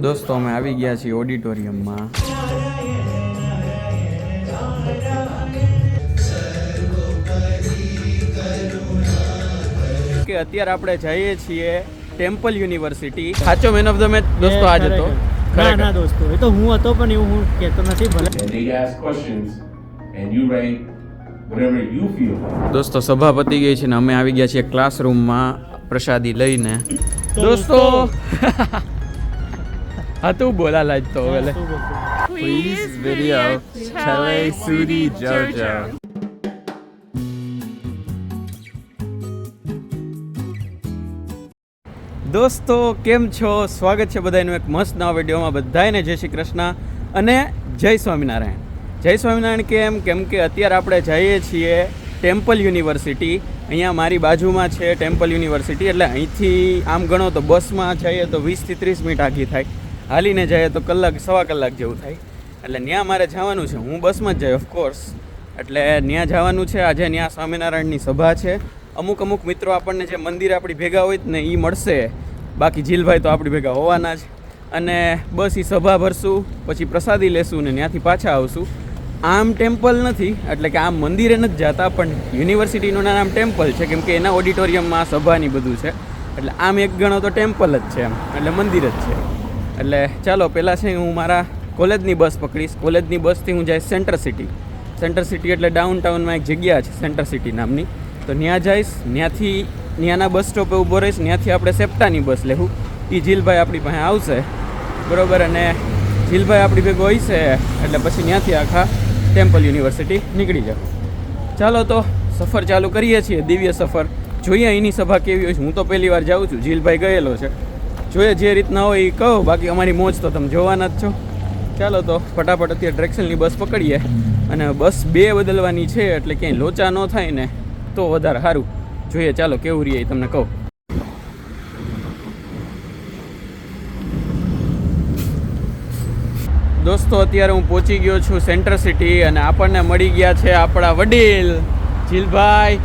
દોસ્તો અમે આવી ગયા છીએ ઓડિટોરિયમમાં. કે અત્યારે આપણે જઈએ છીએ ટેમ્પલ યુનિવર્સિટી. સાચો મેન ઓફ ધ મેચ દોસ્તો આજ હતો. ના ના દોસ્તો, એ તો હું હતો પણ એવું હું કહેતો નથી. ભલે they ask questions and you write whatever you feel. દોસ્તો સભા પતી ગઈ છે ને અમે આવી ગયા છીએ ક્લાસરૂમમાં પ્રસાદી લઈને. દોસ્તો હા તું બોલા લાજ તો હવે Please video Chale Sudi Jojo. દોસ્તો કેમ છો? સ્વાગત છે બધાનું એક મસ્ત નવા વિડીયોમાં. બધાને જય શ્રી કૃષ્ણ અને જય સ્વામિનારાયણ. જય સ્વામિનારાયણ કેમ કે અત્યારે આપણે જઈએ છીએ ટેમ્પલ યુનિવર્સિટી. અહીંયા મારી બાજુમાં છે ટેમ્પલ યુનિવર્સિટી. એટલે અહીંથી આમ ગણો તો બસમાં જઈએ તો 20 થી 30 મિનિટ આગી થાય, હાલીને જઈએ તો કલાક સવા કલાક જેવું થાય. એટલે ત્યાં મારે જવાનું છે. હું બસમાં જ જાય ઓફકોર્સ. એટલે ત્યાં જવાનું છે. આજે ત્યાં સ્વામિનારાયણની સભા છે. અમુક મિત્રો આપણને જે મંદિર આપણી ભેગા હોય ને એ મળશે, બાકી જીલભાઈ તો આપણી ભેગા હોવાના જ. અને બસ એ સભા ભરશું, પછી પ્રસાદી લેશું ને ત્યાંથી પાછા આવશું. આમ ટેમ્પલ નથી, એટલે કે આમ મંદિરે નથી જતા, પણ યુનિવર્સિટીનું નામ ટેમ્પલ છે કેમ કે એના ઓડિટોરિયમમાં સભાની બધું છે. એટલે આમ એક ગણો તો ટેમ્પલ જ છે એમ, એટલે મંદિર જ છે. એટલે ચાલો પહેલાં છે હું મારા કોલેજની બસ પકડીશ. કોલેજની બસથી હું જઈશ સેન્ટર સિટી. સેન્ટર સિટી એટલે ડાઉનટાઉનમાં એક જગ્યા છે સેન્ટર સિટી નામની, તો ત્યાં જઈશ. ત્યાંથી ત્યાંના બસ સ્ટોપે ઊભો રહીશ. ત્યાંથી આપણે સેપ્ટાની બસ લેવું. એ જીલભાઈ આપણી પાસે આવશે બરાબર, અને જીલભાઈ આપણી ભેગો હોય છે એટલે પછી ત્યાંથી આખા ટેમ્પલ યુનિવર્સિટી નીકળી જાવ. ચાલો તો સફર ચાલુ કરીએ છીએ, દિવ્ય સફર. જોઈએ અહીંની સભા કેવી હોય છે. હું તો પહેલી વાર જાઉં છું, જીલભાઈ ગયેલો છે. જોઈએ જે રીતના હોય એ કહો, બાકી અમારી મોજ તો તમે જોવાના જ છો. ચાલો તો ફટાફટ અત્યારે ડ્રેક્સલની બસ પકડીએ. અને બસ 2 બદલવાની છે એટલે ક્યાંય લોચા ન થાય ને તો વધારે સારું. જોઈએ ચાલો કેવું રહીએ તમને કહું. દોસ્તો અત્યારે હું પહોંચી ગયો છું સેન્ટર સિટી અને આપણને મળી ગયા છે આપણા વડીલ જીલભાઈ.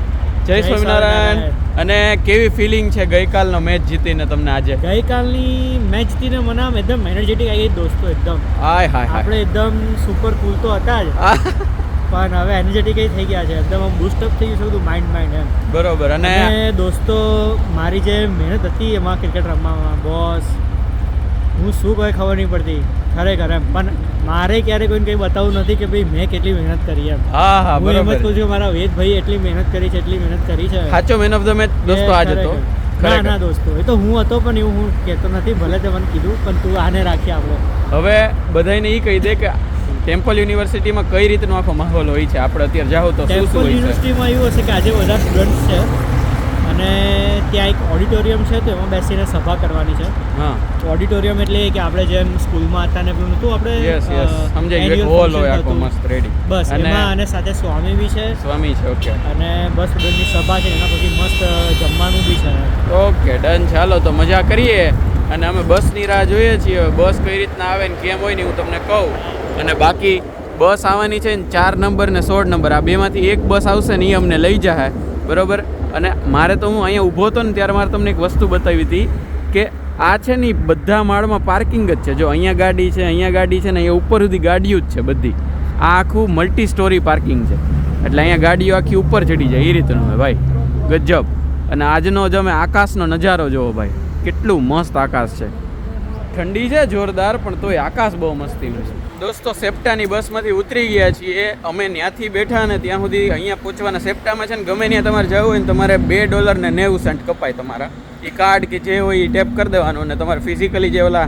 જય સ્વામિનારાયણ. અને કેવી ફિલિંગ છે ગઈકાલનો મેચ જીતીને તમને? આજે ગઈકાલની મેચ જીતીને મને આમ એકદમ એનર્જેટિક આવી દોસ્તો. એકદમ હાય હાય આપણે એકદમ સુપર કૂલ તો હતા જ, પણ હવે એનર્જેટિક થઈ ગયા છે. એકદમ આમ બૂસ્ટઅપ થઈ ગયું છે બધું, માઇન્ડ એમ. બરોબર. અને દોસ્તો મારી જે મહેનત હતી એમાં ક્રિકેટ રમવામાં, બોસ હું શું કોઈ ખબર નહીં પડતી ખરેખર એમ. પણ મારે ક્યારે કોઈને કંઈ બતાવવું નથી કે ભાઈ મેં કેટલી મહેનત કરી એમ. હા હા હું એમ જ બરોબર. કહું છું મારા વેદભાઈ એટલી મહેનત કરી છે, એટલી મહેનત કરી છે. સાચો મેન ઓફ ધ મેચ દોસ્તો આજ હતો. ના ના દોસ્તો, એ તો હું હતો પણ એવું હું કહેતો નથી. ભલે તે મને કીધું પણ તું આને રાખી આપણે. હવે બધાને એ કહી દે કે ટેમ્પલ યુનિવર્સિટીમાં કઈ રીતનો આખો માહોલ હોય છે. આપણે અત્યારે જાઓ તો શું ટેમ્પલ હોય છે? યુનિવર્સિટીમાં એવું હશે કે આજે બધા સ્ટુડન્ટ્સ છે અને ત્યાં એક ઓડિટોરિયમ છે, તો એમાં બેસીને સભા કરવાની છે. હા ઓડિટોરિયમ એટલે કે આપણે જેમ સ્કૂલમાં હતા ને પેલું નહોતું આપણે યસ સમજાઈ ગયું. annual હોલ હોય function આખો હતું. મસ્ત રેડી. બસ એમાં અને સાથે સ્વામી બી છે સ્વામી છે. ઓકે અને બસ સ્ટુડન્ટની સભા છે, એના પછી મસ્ત જમવાનું બી છે. Okay done. ચાલો તો મજા કરીએ. અને અમે બસની રાહ જોઈએ છીએ. બસ કઈ રીતના આવે ને કેમ હોય ને હું તમને કહું. અને બાકી બસ આવવાની છે ને 4 નંબર ને 16 નંબર, આ બેમાંથી એક બસ આવશે ને એ અમને લઈ જાય બરોબર. અને મારે તો હું અહીંયા ઊભો હતો ને ત્યારે મારે તમને એક વસ્તુ બતાવી હતી કે આ છે ને બધા માળમાં પાર્કિંગ જ છે. જો અહીંયા ગાડી છે, અહીંયા ગાડી છે ને અહીંયા ઉપર સુધી ગાડીઓ જ છે બધી. આ આખું મલ્ટી સ્ટોરી પાર્કિંગ છે. એટલે અહીંયા ગાડીઓ આખી ઉપર ચડી જાય એ રીતનું હોય ભાઈ. ગજબ. અને આજનો જ અમે આકાશનો નજારો જોવો ભાઈ, કેટલું મસ્ત આકાશ છે. ઠંડી છે જોરદાર, પણ તોય આકાશ બહુ મસ્તી છે. દોસ્તો સેપ્ટાની બસમાંથી ઉતરી ગયા છીએ અમે. ત્યાંથી બેઠા ને ત્યાં સુધી અહીંયા પહોંચવાના. સેપ્ટામાં છે ને ગમે ત્યાં તમારે જવું હોય ને તમારે $2.90 કપાય તમારા. એ કાર્ડ કે જે હોય એ ટેપ કરી દેવાનું અને તમારે ફિઝિકલી જે ઓલા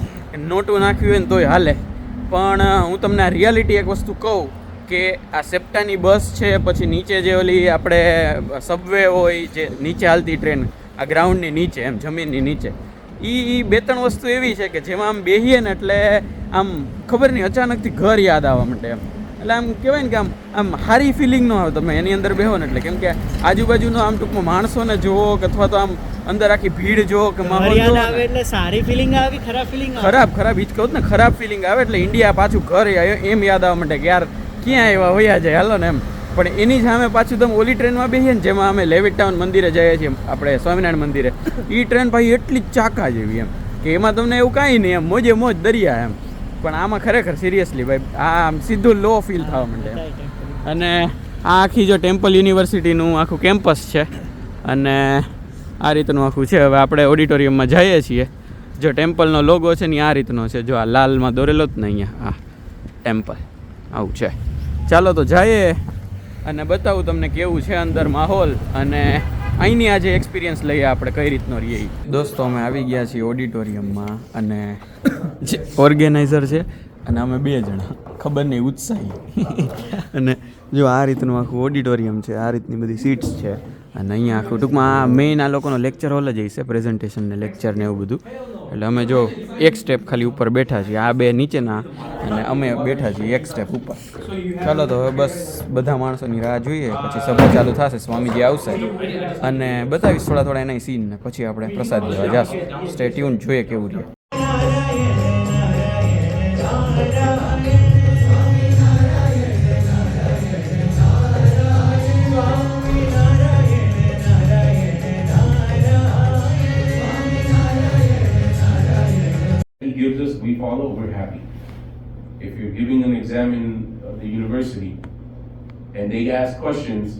નોટું નાખ્યું હોય ને તોય હાલે. પણ હું તમને આ રિયાલિટી એક વસ્તુ કહું કે આ સેપ્ટાની બસ છે, પછી નીચે જે ઓલી આપણે સબવે હોય જે નીચે હાલતી ટ્રેન, આ ગ્રાઉન્ડની નીચે એમ જમીનની નીચે, એ 2-3 વસ્તુ એવી છે કે જેમાં આમ બેહીએ ને એટલે આમ ખબર નહીં અચાનકથી ઘર યાદ આવવા માંડે એમ. એટલે આમ કહેવાય ને કે આમ સારી ફિલિંગ ન આવે તમે એની અંદર બેહો ને એટલે. કેમ કે આજુબાજુનો આમ ટૂંકમાં માણસોને જોવો કે અથવા તો આમ અંદર આખી ભીડ જોવો કે માહોલ યાદ જોવો આવે ને. એટલે સારી ફિલિંગ આવે, ખરાબ ફિલિંગ આવે. ખરાબ ઈ જ કહું ને, ખરાબ ફિલિંગ આવે. એટલે ઇન્ડિયા પાછું ઘર એમ યાદ આવવા માંડે કે યાર ક્યાં આવ્યા વયા જાય હાલો ને એમ. પણ એની સામે પાછું તમે ઓલી ટ્રેનમાં બેસીએ ને જેમાં અમે લેવિટ ટાઉન મંદિરે જઈએ છીએ આપણે સ્વામિનારાયણ મંદિરે, એ ટ્રેન ભાઈ એટલી જ ચાકા જેવી એમ. કે એમાં તમને એવું કાંઈ નહીં, એમ મોજે મોજ દરિયા એમ. પણ આમાં ખરેખર સિરિયસલી ભાઈ આ આમ સીધું લો ફીલ થવા માંડે એમ. અને આ આખી જો ટેમ્પલ યુનિવર્સિટીનું આખું કેમ્પસ છે અને આ રીતનું આખું છે. હવે આપણે ઓડિટોરિયમમાં જઈએ છીએ. જો ટેમ્પલનો લોગો છે ને આ રીતનો છે, જો આ લાલમાં દોરેલો જ ને અહીંયા આ ટેમ્પલ આવું છે. ચાલો તો જઈએ અને બતાવું તમને કેવું છે અંદર માહોલ અને અહીંની આજે એક્સપિરિયન્સ લઈએ આપણે કઈ રીતનો રહીએ. દોસ્તો અમે આવી ગયા છીએ ઓડિટોરિયમમાં અને જે ઓર્ગેનાઇઝર છે અને અમે 2 જણા, ખબર નહીં ઉત્સાહી. અને જો આ રીતનું આખું ઓડિટોરિયમ છે, આ રીતની બધી સીટ્સ છે અને અહીંયા આખું ટૂંકમાં આ મેઇન આ લોકોનો લેક્ચર હોલ જ હશે, પ્રેઝન્ટેશન ને લેક્ચર ને એવું બધું. એટલે અમે જો એક સ્ટેપ ખાલી ઉપર બેઠા છીએ, આ 2 નીચેના અને અમે બેઠા છીએ એક સ્ટેપ ઉપર. ચાલો તો હવે બસ બધા માણસોની રાહ જોઈએ, પછી સભા ચાલુ થશે, સ્વામીજી આવશે અને બતાવીશ થોડા એના સીન ને પછી આપણે પ્રસાદ લેવા જઈશું. સ્ટે ટ્યુન, જોઈએ કેવું રહે. He gives us, we follow, we're happy. If you're giving an exam in the university and they ask questions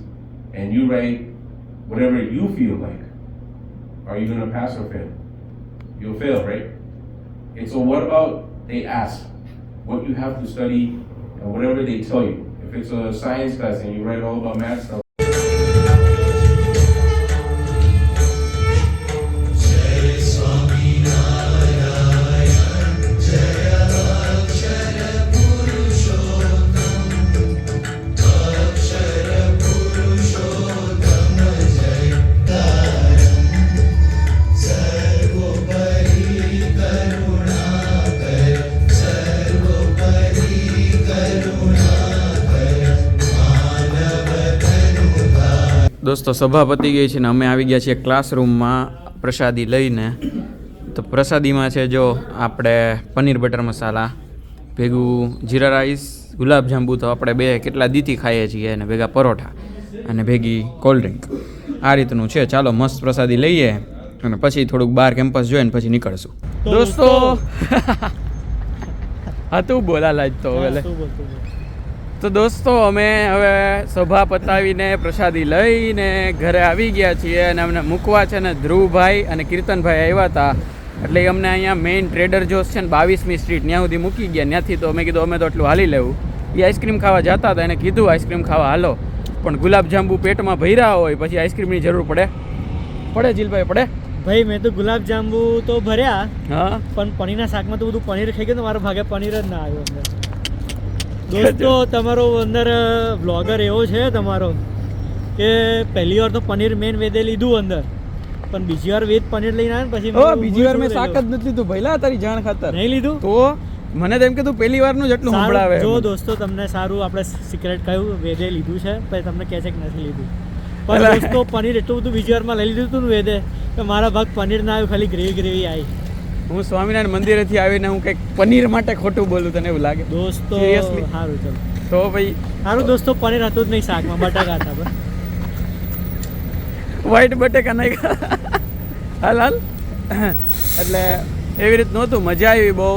and you write whatever you feel like, are you going to pass or fail? You'll fail, right? And so what about they ask what you have to study and whatever they tell you? If it's a science class and you write all about math stuff, દોસ્તો સભા પતી ગઈ છે ને અમે આવી ગયા છીએ ક્લાસરૂમમાં પ્રસાદી લઈને. તો પ્રસાદીમાં છે જો આપણે પનીર બટર મસાલા ભેગું જીરા રાઈસ, ગુલાબજાંબુ તો આપણે 2 કેટલા દીથી ખાઈએ છીએ અને ભેગા પરોઠા અને ભેગી કોલ્ડ ડ્રિંક. આ રીતનું છે. ચાલો મસ્ત પ્રસાદી લઈએ અને પછી થોડુંક બહાર કેમ્પસ જોઈને પછી નીકળશું. દોસ્તો હા તું બોલા લાજ તો હવે. તો દોસ્તો અમે હવે સભા પતાવીને પ્રસાદી લઈને ઘરે આવી ગયા છીએ અને અમને મૂકવા છે ને ધ્રુવભાઈ અને કીર્તનભાઈ આવ્યા હતા. એટલે અમને અહીંયા મેઇન ટ્રેડર જોસ છે ને 22મી સ્ટ્રીટ ત્યાં સુધી મૂકી ગયા. ત્યાંથી તો અમે કીધું અમે તો એટલું હાલી લેવું. એ આઈસ્ક્રીમ ખાવા જતા હતા, એને કીધું આઈસ્ક્રીમ ખાવા હાલો, પણ ગુલાબજાંબુ પેટમાં ભર્યા હોય પછી આઈસ્ક્રીમની જરૂર પડે જીલભાઈ પડે. ભાઈ મેં તો ગુલાબજાંબુ તો ભર્યા, હા, પણ પનીરના શાકમાં તો બધું પનીર ખાઈ ગયું તો મારા ભાગે પનીર જ ના આવ્યું અંદર. દોસ્તો તમારો અંદર બ્લોગર એવો છે તમારો કે પહેલી વાર તો પનીર મેન વેદે લીધું અંદર, પણ બીજી વાર વેદ પનીર લઈને આવ્યા ને પછી બીજી વાર મેં શાક જ નથી લીધું ભઈલા, તારી જાણ ખાતર નહીં લીધું. તો મને તો એમ કે તું પહેલી વારનું જ એટલું સંભળાવે. જો દોસ્તો તમને સારું આપણે સિક્રેટ કહ્યું, વેદે લીધું છે પછી તમને કહે છે કે નથી લીધું. પણ દોસ્તો પનીર એટલું બધું બીજી વારમાં લઈ લીધું હતું ને વેદે કે મારા ભાગ પનીર ના આવ્યું, ખાલી ગ્રેવી આવી. હું સ્વામિનારાયણ મંદિરેથી આવીને હું કંઈક પનીર માટે ખોટું બોલું તને એવું લાગે? દોસ્તો Seriously? સારું ચલો તો ભાઈ સારું દોસ્તો પનીર હતું જ નહીં શાકમાં, બટાકા હતા પણ વ્હાઈટ બટેકા નહીં હાલ એટલે એવી રીત નહોતું. મજા આવી બહુ.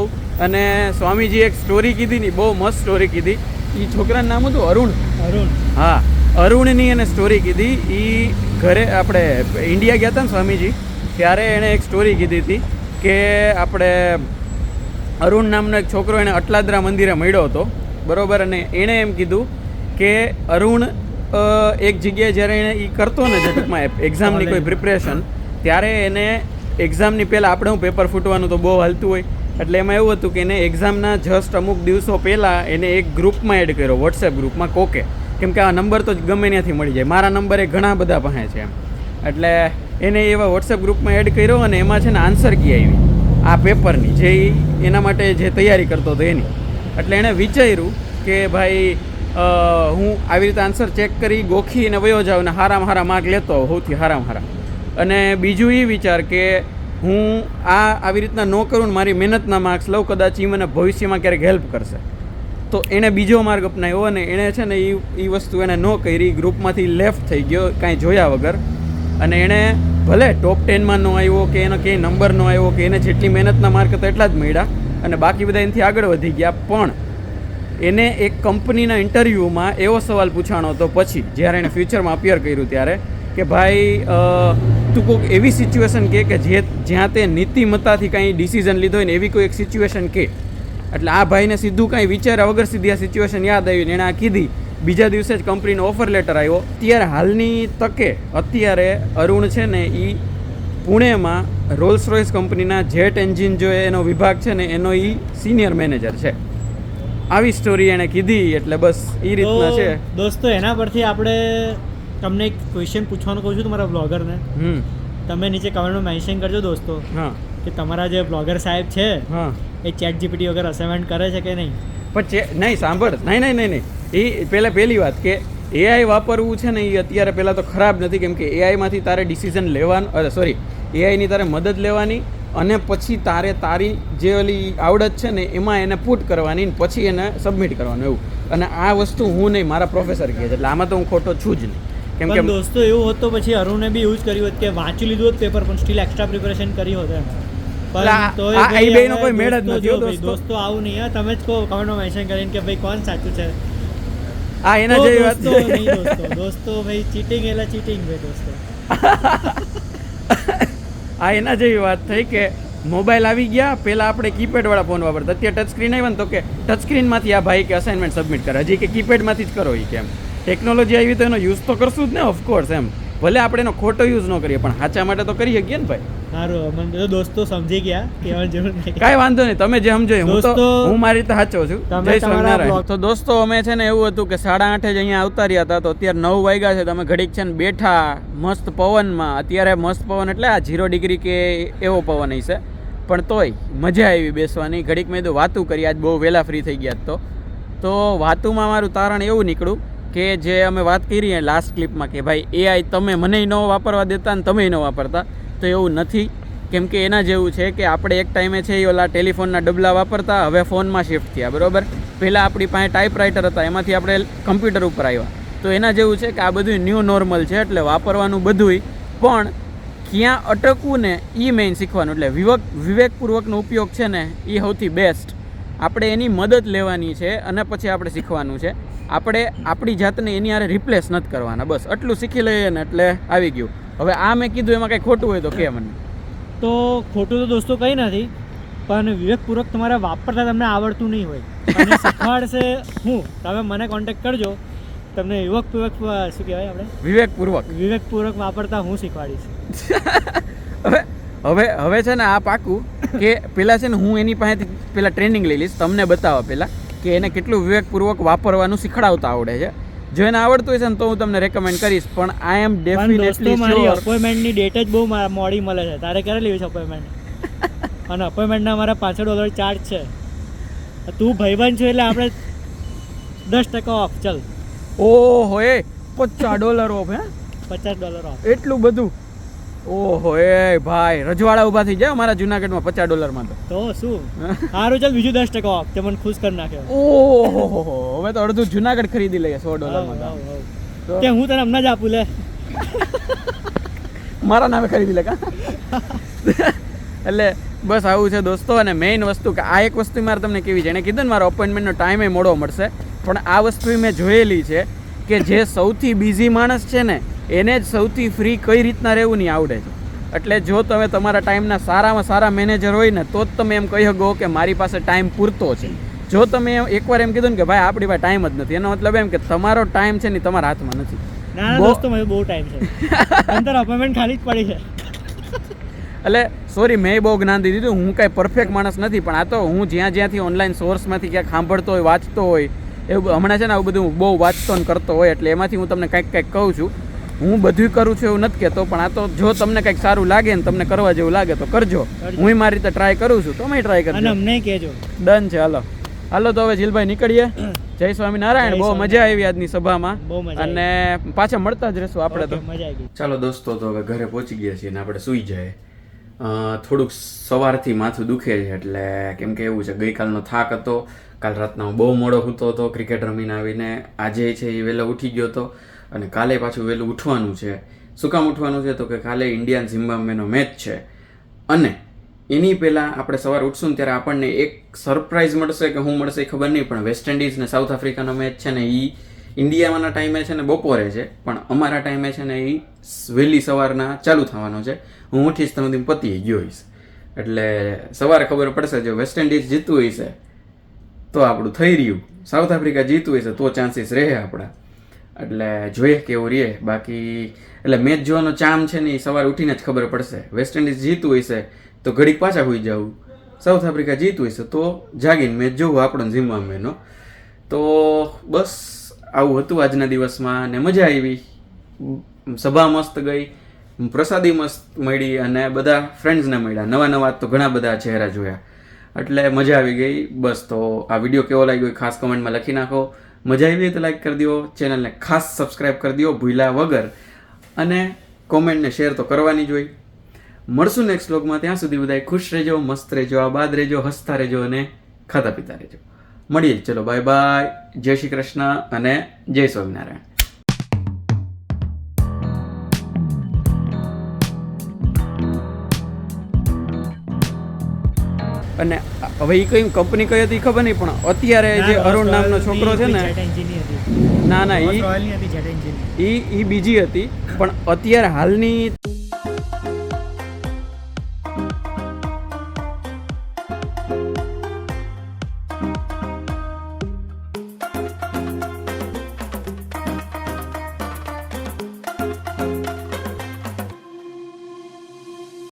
અને સ્વામીજી એક સ્ટોરી કીધી ની, બહુ મસ્ત સ્ટોરી કીધી. એ છોકરાનું નામ હતું અરુણ. હા, અરુણની એને સ્ટોરી કીધી. એ ઘરે આપણે ઇન્ડિયા ગયા હતા ને સ્વામીજી, ત્યારે એણે એક સ્ટોરી કીધી હતી કે આપણે અરુણ નામનો એક છોકરો એને અટલાદરા મંદિરે મળ્યો હતો, બરાબર. અને એણે એમ કીધું કે અરુણ એક જગ્યાએ જ્યારે એને એ કરતો ને જે ટૂંકમાં એક્ઝામની કોઈ પ્રિપરેશન, ત્યારે એને એક્ઝામની પહેલાં આપણે હું પેપર ફૂટવાનું તો બહુ હાલતું હોય, એટલે એમાં એવું હતું કે એને એક્ઝામના જસ્ટ અમુક દિવસો પહેલાં એને એક ગ્રુપમાં એડ કર્યો, વોટ્સએપ ગ્રુપમાં કોકે, કેમ કે આ નંબર તો ગમે ત્યાંથી મળી જાય, મારા નંબર એ ઘણા બધા પાસે છે એમ. એટલે એને એવા વોટ્સએપ ગ્રુપમાં એડ કર્યો અને એમાં છે ને આન્સર કી આવી આ પેપરની, જે એના માટે જે તૈયારી કરતો હતો એની. એટલે એણે વિચાર્યું કે ભાઈ હું આવી રીતે આન્સર ચેક કરી ગોખીને વયો જાઉં ને હારામાં હારા માર્ક લેતો હોઉં, સૌથી હારામાં હારા. અને બીજું એ વિચાર કે હું આવી રીતના ન કરું ને મારી મહેનતના માર્ક્સ લઉં, કદાચ એ મને ભવિષ્યમાં ક્યારેક હેલ્પ કરશે. તો એણે બીજો માર્ગ અપનાવ્યો અને એણે છે ને એ વસ્તુ એને ન કરી, ગ્રુપમાંથી લેફ્ટ થઈ ગયો કાંઈ જોયા વગર. અને એણે ભલે ટોપ 10માં ન આવ્યો કે એનો ક્યાંય નંબર ન આવ્યો કે એને જેટલી મહેનતના માર્ક હતા એટલા જ મળ્યા અને બાકી બધા એનાથી આગળ વધી ગયા, પણ એને એક કંપનીના ઇન્ટરવ્યૂમાં એવો સવાલ પૂછાણો હતો પછી જ્યારે એણે ફ્યુચરમાં અપિયર કર્યું ત્યારે કે ભાઈ તું કોઈક એવી સિચ્યુએશન કે જ્યાં તે નીતિમત્તાથી કાંઈ ડિસિઝન લીધો હોય ને એવી કોઈ એક સિચ્યુએશન કે. એટલે આ ભાઈને સીધું કાંઈ વિચાર્યા વગર સીધી આ સિચ્યુએશન યાદ આવી ને એણે આ કીધી. બીજા દિવસે જ કંપનીનો ઓફર લેટર આવ્યો. અત્યારે હાલની તકે અત્યારે અરુણ છે ને એ પુણેમાં રોલ્સ રોયસ કંપનીના જેટ એન્જિન જો એનો વિભાગ છે ને એનો એ સિનિયર મેનેજર છે. આવી સ્ટોરી એણે કીધી એટલે બસ એ રીતના છે. દોસ્તો એના પરથી આપણે તમને એક ક્વેશ્ચન પૂછવાનું કહું છું તમારા બ્લોગરને. તમે નીચે કમેન્ટમાં મેન્શન કરજો દોસ્તો કે તમારા જે બ્લોગર સાહેબ છે એ ચેટ જીપીટી વગર અસાઇનમેન્ટ કરે છે કે નહીં. પણ નહીં સાંભળ, નહીં એ પહેલી વાત કે એઆઈ વાપરવું છે ને એ અત્યારે પહેલાં તો ખરાબ નથી, કેમ કે એઆઈમાંથી તારે ડિસિઝન લેવાનું એઆઈની તારે મદદ લેવાની અને પછી તારે તારી જે ઓલી આવડત છે ને એમાં એને પુટ કરવાની ને પછી એને સબમિટ કરવાનું એવું. અને આ વસ્તુ હું નહીં, મારા પ્રોફેસર કહે છે, એટલે આમાં તો હું ખોટો છું જ નહીં. કેમ કે દોસ્તો એવું હોત તો પછી અરુણે બી એવું જ કર્યું હોત કે વાંચી લીધું હોત પેપર પણ સ્ટીલ એક્સ્ટ્રા પ્રિપેરેશન કરી હોત એમ. કોઈ મેળ જ નથી દોસ્તો. આવું નહીં, તમે જ કહો કમેન્ટમાં મેન્શન કરીને કે ભાઈ કોણ સાચું છે. આ એના જેવી વાત નહીં દોસ્તો ભાઈ ચીટિંગ એટલે ચીટિંગ ભાઈ દોસ્તો. આ એના જેવી વાત થઈ કે મોબાઈલ આવી ગયા, પહેલાં આપણે કીપેડવાળા ફોન વાપરતા, અત્યારે ટચ સ્ક્રીન આવ્યા ને તો કે ટચ સ્ક્રીનમાંથી આ ભાઈ કે અસાઇનમેન્ટ સબમિટ કરે, હજી કે કીપેડમાંથી જ કરો એ કેમ. ટેકનોલોજી આવી તો એનો યુઝ તો કરશું જ ને ઓફકોર્સ એમ. ભલે આપણે એનો ખોટો યુઝ ન કરીએ પણ સાચા માટે તો કરી શકીએ ને ભાઈ. સારું, મને દોસ્તો સમજી ગયા, કહેવાની જરૂર નહીં. કાંઈ વાંધો નહીં, તમે જે સમજો હું મારી રીતે સાચો છું. જય સ્વામિનારાયણ. તો દોસ્તો અમે છે ને એવું હતું કે 8:30 જ અહીંયા આવતા રહ્યા હતા, તો અત્યારે 9 વાગ્યા છે. તમે ઘડીક છે ને બેઠા મસ્ત પવનમાં. અત્યારે મસ્ત પવન એટલે આ 0 ડિગ્રી કે એવો પવન હશે, પણ તોય મજા આવી બેસવાની. ઘડીક મેં તો વાતું કરી, આજ બહુ વહેલા ફ્રી થઈ ગયા. તો વાતુમાં મારું તારણ એવું નીકળ્યું કે જે અમે વાત કરી લાસ્ટ ક્લિપમાં કે ભાઈ એઆઈ તમે મને ન વાપરવા દેતા ને તમે ન વાપરતા, તો એવું નથી. કેમ કે એના જેવું છે કે આપણે એક ટાઈમે છે એ ઓલા ટેલિફોનના ડબલા વાપરતા, હવે ફોનમાં શિફ્ટ થયા, બરાબર. પહેલાં આપણી પાસે ટાઈપરાઇટર હતા, એમાંથી આપણે કમ્પ્યુટર ઉપર આવ્યા. તો એના જેવું છે કે આ બધું ન્યૂ નોર્મલ છે, એટલે વાપરવાનું બધુંય, પણ ક્યાં અટકવું ને એ મેઇન શીખવાનું. એટલે વિવેકપૂર્વકનો ઉપયોગ છે ને એ સૌથી બેસ્ટ. આપણે એની મદદ લેવાની છે અને પછી આપણે શીખવાનું છે. આપણે આપણી જાતને એની હારે રિપ્લેસ નથી કરવાના, બસ આટલું શીખી લઈએ ને એટલે આવી ગયું. હવે આ મેં કીધું એમાં કંઈ ખોટું હોય તો કે મને. તો ખોટું તો દોસ્તો કંઈ નથી, પણ વિવેકપૂર્વક તમારે વાપરતા તમને આવડતું નહીં હોય અને શીખવાડશે હું. તમે મને કોન્ટેક્ટ કરજો, તમને વિવેકપૂર્વક શું કહેવાય આપણે વિવેકપૂર્વક વાપરતા હું શીખવાડીશ. હવે છે ને આ પાકું કે પેલા છે ને હું એની પાસેથી પેલા ટ્રેનિંગ લઈ લઈશ, તમને બતાવવા પહેલાં કે એને કેટલું વિવેકપૂર્વક વાપરવાનું શીખડાવતા આવડે છે. જો એને આવડતું હોય છે ને તો હું તમને રેકમેન્ડ કરીશ, પણ આઈ એમ ડેફિનેટલી મારી અપોઇન્ટમેન્ટની ડેટ જ બહુ મોડી મળે છે. તારે ક્યારે લેવી છે અપોઇન્ટમેન્ટ? અને અપોઇન્ટમેન્ટના અમારા $5 ચાર્જ છે. તું ભાઈબંધ છો એટલે આપણે 10% ઓફ. ચલ. ઓહો, એ $50 ઓફ. $50 ઓફ. એટલું બધું? ઓહો એ ભાઈ, રજવાડા ઊભા થઈ જાય અમારા જુનાગઢમાં $50 તો શું. સારું, ચાલ બીજું 10% ઓફ. તે મને ખુશ કરી નાખ્યો. ઓહો, હવે તો અડધું જુનાગઢ ખરીદી લઈએ $100. તે હું તને હમણાં જ આપું લે. મારા નામે ખરીદી લે કા. એટલે બસ આવું છે દોસ્તો. અને મેઇન વસ્તુ કે આ એક વસ્તુ મારે તમને કેવી છે, એને કીધું ને મારો અપોઇન્ટમેન્ટનો ટાઈમે મોડો મળશે, પણ આ વસ્તુ મેં જોયેલી છે કે જે સૌથી બિઝી માણસ છે ને એને જ સૌથી ફ્રી કઈ રીતના રહેવું નહીં આવડે છે. એટલે જો તમે તમારા ટાઈમના સારામાં સારા મેનેજર હોય ને તો જ તમે એમ કહી શકો કે મારી પાસે ટાઈમ પૂરતો છે. જો તમે એકવાર એમ કીધું ને કે ભાઈ આપણી પાસે ટાઈમ જ નથી, એનો મતલબ એમ કે તમારો ટાઈમ છે ને તમારા હાથમાં નથી. ના દોસ્તો, મને બહુ ટાઈમ છે. અંદર અપોઇન્ટમેન્ટ ખાલી જ પડી છે. એટલે સોરી, મેં બહુ જ્ઞાન દીધું. હું કાંઈ પરફેક્ટ માણસ નથી, પણ આ તો હું જ્યાંથી ઓનલાઈન સોર્સમાંથી ક્યાંક સાંભળતો હોય, વાંચતો હોય, એવું હમણાં છે ને આવું બધું બહુ વાંચતો ને કરતો હોય, એટલે એમાંથી હું તમને કંઈક કહું છું. હું બધું કરું છું એવું નથી કહેતો, પણ આ તો જો તમને કંઈક સારું લાગે ને તમને કરવા જેવું લાગે તો કરજો. હું મારી રીતે ટ્રાય કરું છું, તમે ટ્રાય કરજો અને અમને કહેજો. ડન છે. હાલો તો હવે જીલભાઈ નીકળીએ. જય સ્વામિનારાયણ. બહુ મજા આવી આજની સભામાં, અને પાછા મળતા જ રહેશું આપણે તો. મજા આવી. ચાલો દોસ્તો, તો હવે ઘરે પહોંચી ગયા છીએ ને આપણે સૂઈ જાય. થોડુંક સવારથી માથું દુખે છે, એટલે કેમ કે એવું છે ગઈકાલનો થાક હતો. કાલ રાતના હું બહુ મોડો સૂતો હતો ક્રિકેટ રમીને આવીને. આજે છે એ વહેલો ઉઠી ગયો હતો અને કાલે પાછું વહેલું ઉઠવાનું છે. શું કામ ઉઠવાનું છે તો કે કાલે ઇન્ડિયા ઝિમ્બાબ્વેનો મેચ છે અને એની પહેલાં આપણે સવારે ઉઠશું ને ત્યારે આપણને એક સરપ્રાઈઝ મળશે કે શું મળશે એ ખબર નહીં, પણ વેસ્ટ ઇન્ડિઝ ને સાઉથ આફ્રિકાનો મેચ છે ને એ ઇન્ડિયાના ટાઈમે છે ને બપોરે છે, પણ અમારા ટાઈમે છે ને એ વહેલી સવારના ચાલુ થવાનો છે. હું ઉઠીશ તમે પતી ગયો હોઈશ એટલે સવારે ખબર પડશે. જો વેસ્ટ ઇન્ડિઝ જીતવું હશે તો આપણું થઈ રહ્યું, સાઉથ આફ્રિકા જીતવું હશે તો ચાન્સીસ રહે આપણા, એટલે જોઈએ કેવું રહે. બાકી એટલે મેચ જોવાનો ચામ છે ને એ સવારે ઉઠીને જ ખબર પડશે. વેસ્ટ ઇન્ડિઝ જીતવું હશે તો ઘડીક પાછા હોઈ જવું, સાઉથ આફ્રિકા જીતવું હશે તો જાગીને મેચ જોવું આપણો ઝિમ્બાબ્વેનો. તો બસ આવું હતું આજના દિવસમાં ને મજા આવી. સભા મસ્ત ગઈ, પ્રસાદી મસ્ત મળી અને બધા ફ્રેન્ડ્સને મળ્યા, નવા નવા તો ઘણા બધા ચહેરા જોયા એટલે મજા આવી ગઈ. બસ તો આ વિડીયો કેવો લાગ્યો એ ખાસ કમેન્ટમાં લખી નાખો. મજા આવી હોય તો લાઈક કરી દો, ચેનલને ખાસ સબસ્ક્રાઈબ કરી દો ભૂલ્યા વગર, અને કોમેન્ટને શેર તો કરવાની જ હોય. મળશું નેક્સ્ટ વ્લોગમાં, ત્યાં સુધી બધા ખુશ રહેજો, મસ્ત રહેજો, આબાદ રહેજો, હસતા રહેજો અને ખાતા પીતા રહેજો. મળીએ, ચલો બાય બાય, જય શ્રી કૃષ્ણ અને જય સ્વામિનારાયણ. અને હવે એ કઈ કંપની કઈ હતી ખબર નહીં, પણ અત્યારે જે અરુણ નામનો છોકરો છે ને, ના ના, એ બીજી હતી, પણ અત્યારે હાલની